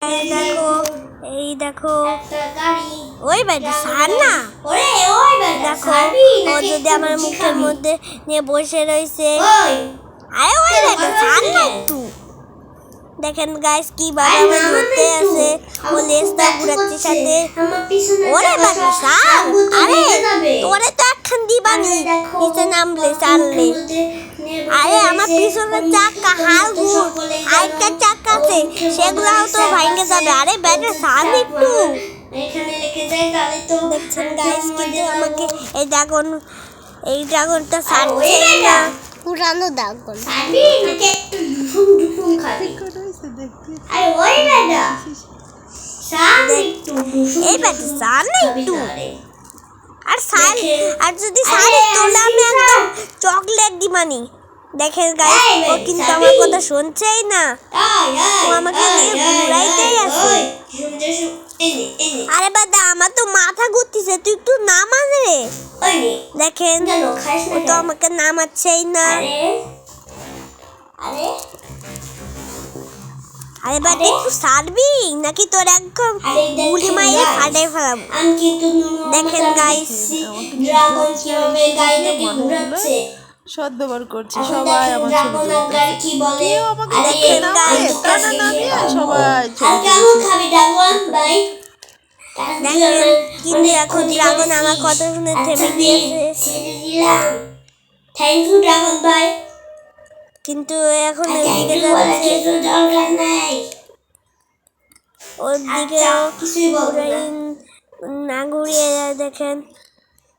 দেখো এই দেখো ওই বাড়িটা সার না দেখো ও যদি আমার মুখের মধ্যে নিয়ে বসে রয়েছে আরে ওই বাড়িটা সার না একটু দেখেন গাইস কিভাবে আমার ধরতে আছে ও লেজটা ঘুরাচ্ছে সাথে ওরে বাড়িটা সার আরে তোরে তো একখান দিবানি নিচে নামলে সারলে আরে আমার পিছনের চাকা হালগুড় আরেকটা চাকা আছে সেগুলাও তো ভাঙে যাবে আরে ব্যাটার সার একটু এখানে লিখে যায় তাহলে তো দেখছেন গাইস কিন্তু আমাকে এই ড্রাগনটা সারছে না পুরানো ড্রাগন সাবি নাকি একটু দুফুম খাবি আরে ওই বেটা সার একটু এই ব্যাটা সার না একটু আর সার আর যদি সার তোলা আমি একদম চকলেট দিবানি দেখেন গাইস ও কিন্তু আমার কথা শুনছেই না ও আমাকে নিয়ে ঘুরাইতেই আছে আরে বাদা আমার তো মাথা ঘুরতেছে তুই একটু নামা রে দেখেন ও তো আমাকে নামাচ্ছেই না আরে বাদা একটু সারবি নাকি তোর একদম গুলি মাইরে ফাটাই ফেলাবো দেখেন গাইস ড্রাগন কিভাবে গাড়িটাকে ঘোরাচ্ছে সৎ ব্যবহার করছে সবাই আমার ছবি কি বলে দেখেন গাইস সবাই কেমন খাবে ড্রাগন ভাই দেখেন কিন্তু এখন ড্রাগন আমার কথা শুনে থেমে গিয়েছে ছেড়ে দিলাম থ্যাংক ইউ ড্রাগন ভাই কিন্তু এখন এদিকে যাচ্ছে কিছু দরকার নাই ওর দিকে কিছুই বলবো না না ঘুরিয়ে দেখেন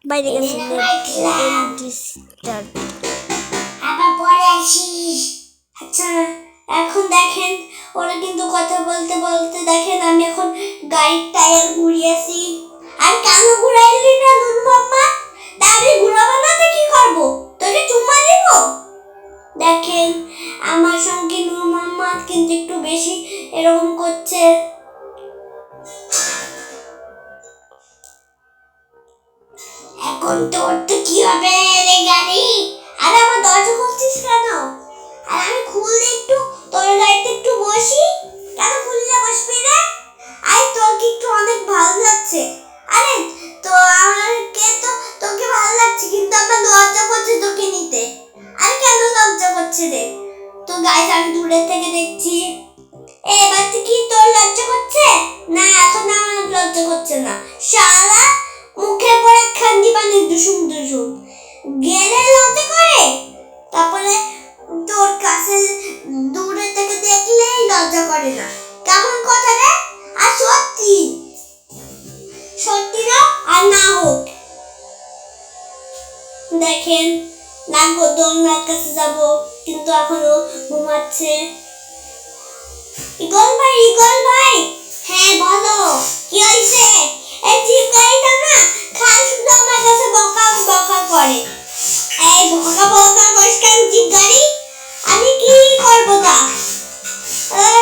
বাইরে গেছে আবার পরে আসিস আচ্ছা এখন দেখেন ওরা কিন্তু কথা বলতে বলতে দেখেন আমি এখন গাড়ির টায়ার ঘুরিয়েছি আর কেন ঘুরাইলি না নুন মাম্মা তাহলে ঘুরাবো না তো কি করবো তোকে চুম্মা দিব দেখেন আমার সঙ্গে নুন মাম্মা কিন্তু একটু বেশি এরকম করছে এখন তোর তো কি হবে রে গাড়ি আর আমার দরজা খুলছিস কেন আর আমি খুললে একটু তোর গাড়িতে একটু বসি কেন খুললে বসবি রে আই তোর কি একটু অনেক ভালো লাগছে আরে তো আমাকে তো তোকে ভালো লাগছে কিন্তু আমার লজ্জা করছে তোকে নিতে আর কেন লজ্জা করছে রে তো গাইস আমি দূরে থেকে দেখছি এবার কি তোর লজ্জা করছে না এখন আমার লজ্জা করছে না শালা মুখে পড়ে খান্দি পানি দুসুম গেলে লজ্জা করে তারপরে তোর কাছে দূরে থেকে দেখলেই লজ্জা করে না কেমন কথা রে আর সত্যি সত্যি না আর না হোক দেখেন লাগবো দোলনার কাছে যাব কিন্তু এখনো ঘুমাচ্ছে ইগল ভাই হ্যাঁ বলো কি হয়েছে এই জিপ গাড়িটা না খাল শুধু আমার কাছে বকা বকা করে এই বকা বকা করিস কেন জিপ গাড়ি আমি কি করবো তা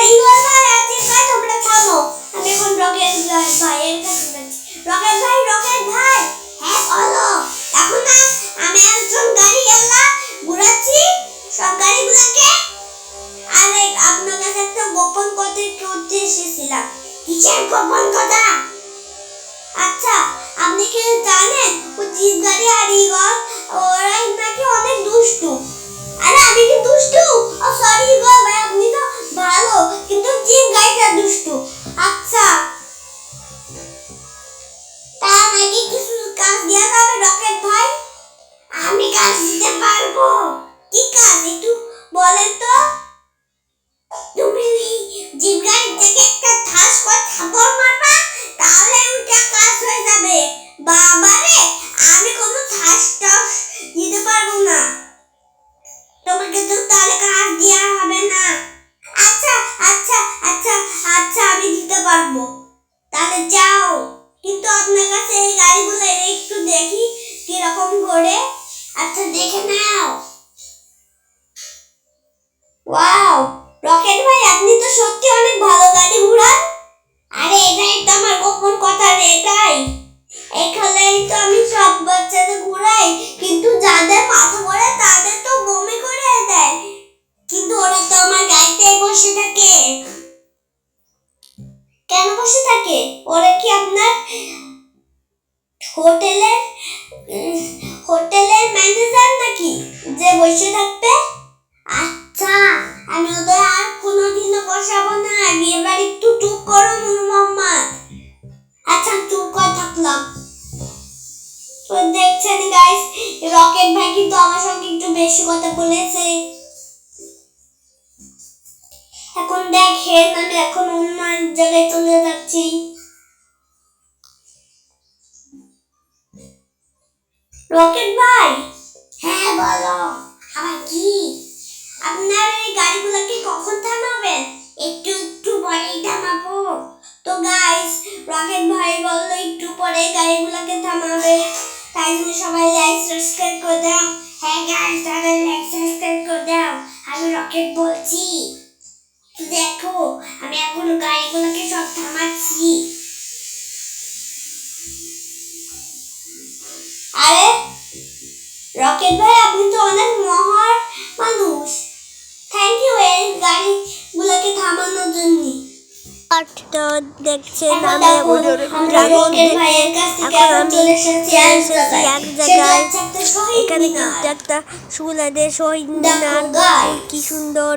ইগল ভাই আর জিপ গাড়ি তোমরা থামো আমি এখন রকেট ভাইয়ের কাছে যাচ্ছি রকেট ভাই হ্যাঁ বলো এখন না আমি একজন গাড়ি এলা ঘুরাচ্ছি সব গাড়িগুলোকে আরে আপনার কাছে একটা গোপন কথা করতে এসেছিলাম কিসের গোপন কথা আচ্ছা আপনি কি জানেন ও জিপ গাড়ি আর ইগল ওরা নাকি অনেক দুষ্টু আরে আমি কি দুষ্টু ও সরি ইগল ভাই আপনি তো ভালো কিন্তু জিপ গাড়িটা দুষ্টু আচ্ছা তা নাকি কিছু কাজ দেওয়া যাবে রকেট ভাই আমি কাজ দিতে পারবো কি কাজ একটু বলেন তো তুমি জিপ গাড়ি থেকে একটা ঠাস করে থাপড় মারবা তাহলে ওটা কাজ হয়ে যাবে বাবারে আমি কোনো ঠাস টাস দিতে পারবো না তোমাকে তো তাহলে কাজ দেওয়া হবে না আচ্ছা আমি দিতে পারবো তাহলে যাও কিন্তু আপনার কাছে এই গাড়িগুলো একটু দেখি কিরকম ঘোরে আচ্ছা দেখে নাও ওয়াও রকেট ভাই আপনি তো সত্যি অনেক ভালো গাড়ি ঘোরান আরে এটাই তো আমার গোপন কথা রে এটাই এখানেই তো আমি সব বাচ্চাদের ঘোরাই কিন্তু যাদের মাথা পড়ে তাদের তো বমি করে দেয় কিন্তু ওরা তো আমার গাড়িতে বসে থাকে কেন বসে থাকে? ওরা কি আপনার হোটেলের ম্যানেজার নাকি যে বসে থাকবে? আচ্ছা, আমি ওদের আর কোনোদিনও বসাবো না। এবার একটু চুপ করো নূর মোহাম্মদ। আচ্ছা, চুপ করে থাকলাম। তো দেখছেন গাইস, রকেট ভাই কিন্তু আমার সঙ্গে একটু বেশি কথা বলেছে। এখন দেখেন আমি এখন অন্য এক জায়গায় চলে যাচ্ছি। রকেট ভাই, হ্যাঁ বলো। আবার কি? আপনার এই গাড়িগুলোকে কখন থামাবেন? একটু পরেই থামাবো। তো গাইস, রকেট ভাই বললো একটু পরে গাড়িগুলোকে থামাবে। তাই জন্য সবাই লাইক সাবস্ক্রাইব করে দাও। হ্যাঁ গাইস, সবাই লাইক সাবস্ক্রাইব করে দাও। আমি রকেট বলছি। দেখো, আমি এখন গাড়িগুলোকে সব থামাচ্ছি। আরে রকেট ভাই, আপনি তো অনেক মহান মানুষ। থ্যাংক ইউ এই গাড়িগুলোকে থামানোর জন্য। তো দেখছেন আমি এখন ড্রাগন ভাইয়ের কাছ থেকে এখন আমি চলে এসেছি এক জায়গায়। এখানে কিন্তু একটা ফুল আছে, শহীদ মিনার। কি সুন্দর,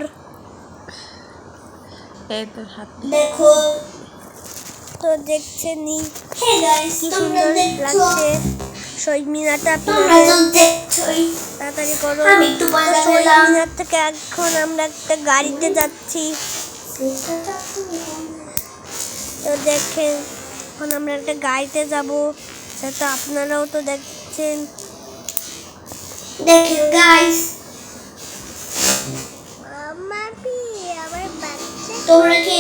এই তো হাত দেখো। তো দেখছেনই হে গাইস, কি তোমরা সুন্দর দেখছো? লাগছে শহীদ মিনারটা। তোমরা তো দেখছোই। তাড়াতাড়ি করো। আমি একটু পরে তো শহীদ গেলাম। মিনার থেকে এখন আমরা একটা গাড়িতে যাচ্ছি। তো দেখেন, এখন আমরা একটা গাড়িতে যাবো। সেটা আপনারাও তো দেখছেন। দেখেন গাইস, তোমরা কি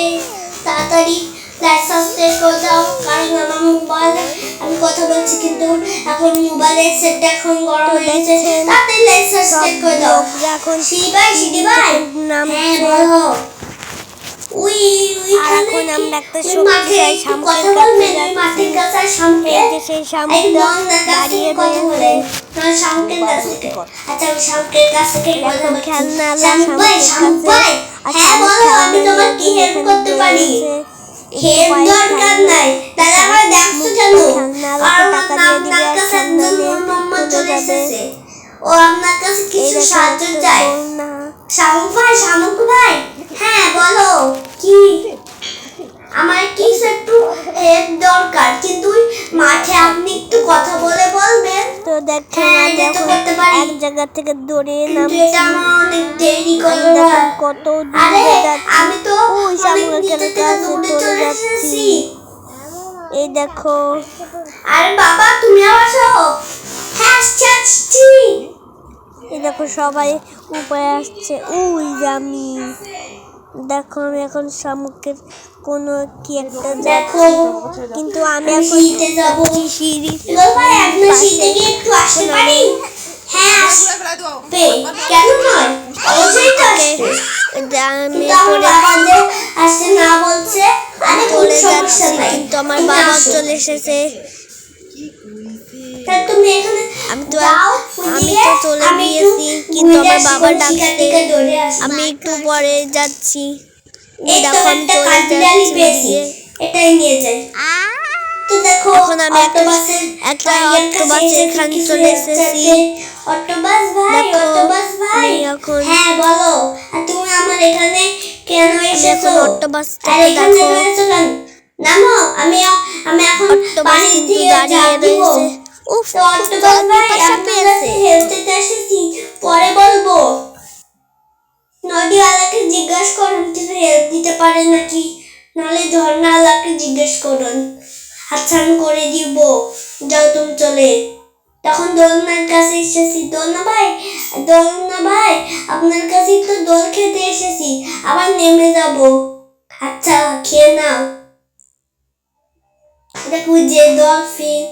তাড়াতাড়ি লাইক সাবস্ক্রাইব করে দাও, কারণ আমার মোবাইলে আমি কথা বলছি কিন্তু এখন মোবাইলের সেটটা এখন গরম হয়ে গেছে। তাড়াতাড়ি লাইক সাবস্ক্রাইব করে দাও। এখন সিডি ভাই, নাম হ্যাঁ বলো। আর এখন আমরা একটা মাঠে শক্তিশালী একটু শামুকের কথা কাছে বলবেন। যাচ্ছি। মাঠের কাছে সামনে এই যে সেই শামুকটা দাঁড়িয়ে রয়েছে। শামুকের কাছ থেকে। আচ্ছা, আমি শামুকের কাছ থেকে কথা বলছি। খেলনা শামুক ভাই, শামুক ভাই, হ্যাঁ বলো, আমি তোমার কি হেল্প করতে পারি? হেল্প দরকার নাই, তাহলে আমরা দেখছো কেন? আর আমার আপনার কাছে একজন নূর মোহাম্মদ চলে এসেছে। ও আপনার কাছে কিছু সাহায্য চাই। শামুক ভাই, হ্যাঁ বলো কি? আমার কিছু একটু হেল্প দরকার, কিন্তু মাঠে আপনি একটু কথা বলে বলবেন। তো দেখেন হ্যাঁ, আমি এটা তো এখন করতে পারি। এক জায়গা থেকে দৌড়ে কিন্তু নামছি। এটা আমার অনেক দেরি আমি করে দেখেন কত আরে দূরে যাচ্ছি। আমি তো ওই অনেক শামুকের নিচে থেকে কাছে দৌড়ে চলে চলে যাচ্ছি। এসেছি। এই দেখো, আরে বাবা, তুমি আসো। হ্যাঁ, আসছি। এই দেখো সবাই উপরে আসছে। ওই যে আমি, দেখো আমি এখন শামুকের কোনো কি একটা দেখো, যাচ্ছি, কিন্তু আমি এখন শীতে যাবো। সিঁড়ি ভাই, আপনার শীতে কি একটু আসতে পারি? হ্যাঁ, আসবে। কেন নয়? অবশ্যই তো আসবে। আমি কিন্তু আমার বাবা যে আসতে না বলছে, আরে কোনো চলে সমস্যা যাচ্ছি, নাই। কিন্তু আমার তুমি বাবা আসো। চলে এসেছে। তা তুমি এখানে আমি তো যাও, আমি ওইদিকে। তো চলে আমি একটু গিয়েছি, কিন্তু ঘুরে আমার আসি, বাবা কোন শিকার ডাকছে। টিকার ধরে আসি। আমি একটু পরে যাচ্ছি। এই তো দেখো আমি একটা চলে কাঠবিড়ালি যাচ্ছি পেয়েছি, ওদিকে। এটাই নিয়ে যাই। তো দেখো, এখন আমি অক্টোপাসের একটা ভাইয়ের কাছে অক্টোপাসের এসেছি, এখানে কিছু চলে help এসেছি। চাইতে। দেখো, অক্টোপাস ভাই, আমি এখন- হ্যাঁ বলো। আর তুমি আমার এখানে কেন এসেছো? এখন অক্টোপাসটাকে আর এখানে দেখো। রয়েছো কেন? নামো, আমি এখন অক্টোপাস পানি কিন্তু দিয়ে দাঁড়িয়ে ঝাঁপ দিব। রয়েছে। উফ, তো খুব অক্টোপাস জল ভাই, পিপাসা আপনার পেয়েছে। কাছে হেল্প চাইতে এসেছি, পরে বলবো। নদীওয়ালাকে জিজ্ঞাসা করুন কিছু হেল্প দিতে পারে নাকি, নাহলে ঝর্ণাওয়ালাকে জিজ্ঞেস করুন। আচ্ছা, আমি করে দিব। যাও তুমি চলে। তখন দোলনার কাছে এসেছি। দোলনা ভাই, আপনার কাছে তো দোল খেতে এসেছি, আবার নেমে যাব। আচ্ছা, খেয়ে নাও। দেখো যে ডলফিন।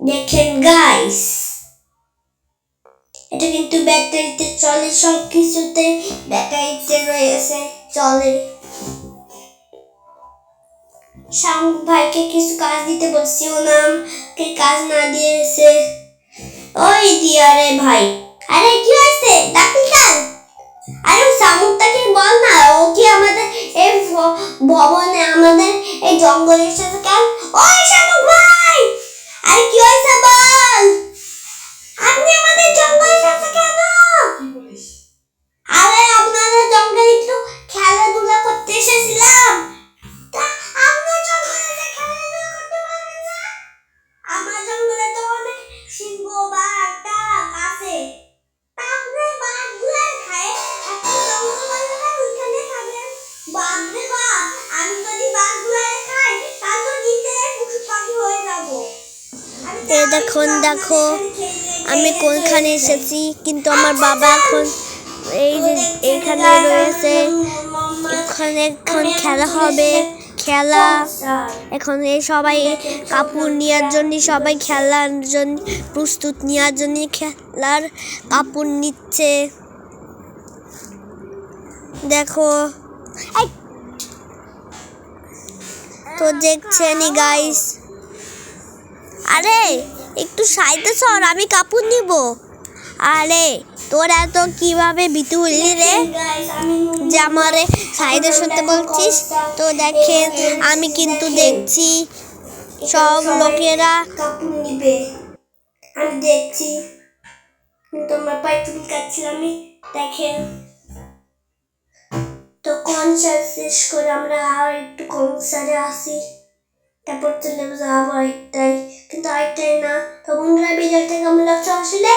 দেখেন গাইস, এটা কিন্তু ব্যাটারিতে চলে, সব কিছুতে ব্যাটারিতে রয়েছে, চলে। শামুক ভাইকে কিছু কাজ দিতে বলছি, ও নামকে কাজ না দিয়েছে। ওই দিয়ারে ভাই, আরে কি হয়েছে? ডাক্তার ভবনে আমাদের এই জঙ্গলের সাথে কেন ওই শামুক ভাই আরে কি হয়েছে বল আপনি আমাদের জঙ্গলের সাথে কেন আরে আপনাদের জঙ্গলে একটু খেলাধুলা করতে এসেছিলাম তা আপনার জঙ্গলে যে খেলাধুলা করতে পারবেন না আমার জঙ্গলে তো অনেক সিংহ বাঘ টাক আছে তা আপনি বাঘগুলো খায় একটা জঙ্গল বানাবেন ওইখানে খাবেন বাঘ রে বাঘ আমি যদি বাঘগুলো খাই তাহলে তো নিতে পশু পাখি হয়ে যাবো এই দেখুন দেখো আমি কোনখানে এসেছি কিন্তু আমার বাবা এখন এই যে এখানে রয়েছে এখানে এখন খেলা হবে খেলা এখন এই সবাই কাপড় নেওয়ার জন্য সবাই খেলার জন্য প্রস্তুত নেওয়ার জন্য খেলার কাপড় নিচ্ছে দেখো এই, তো দেখছেনই গাইস আরে একটু সাইডে সর আমি কাপড় নিব আরে তোরা তো কিভাবে বিতু হলি রে যে আমারে সাইডে সরতে বলছিস তো দেখেন আমি কিন্তু দেখছি সব লোকেরা কাপড় নিবে আমি দেখছি কিন্তু আমার পায়ে চুল কাটছিল আমি দেখেন তো কনসার্ট শেষ করে আমরা আর একটু কনসার্টে আসি তারপর চলে যাবো আরেকটাই কিন্তু আরেকটাই না তো বন্ধুরা ভিডিওটা কেমন লাগছে আসলে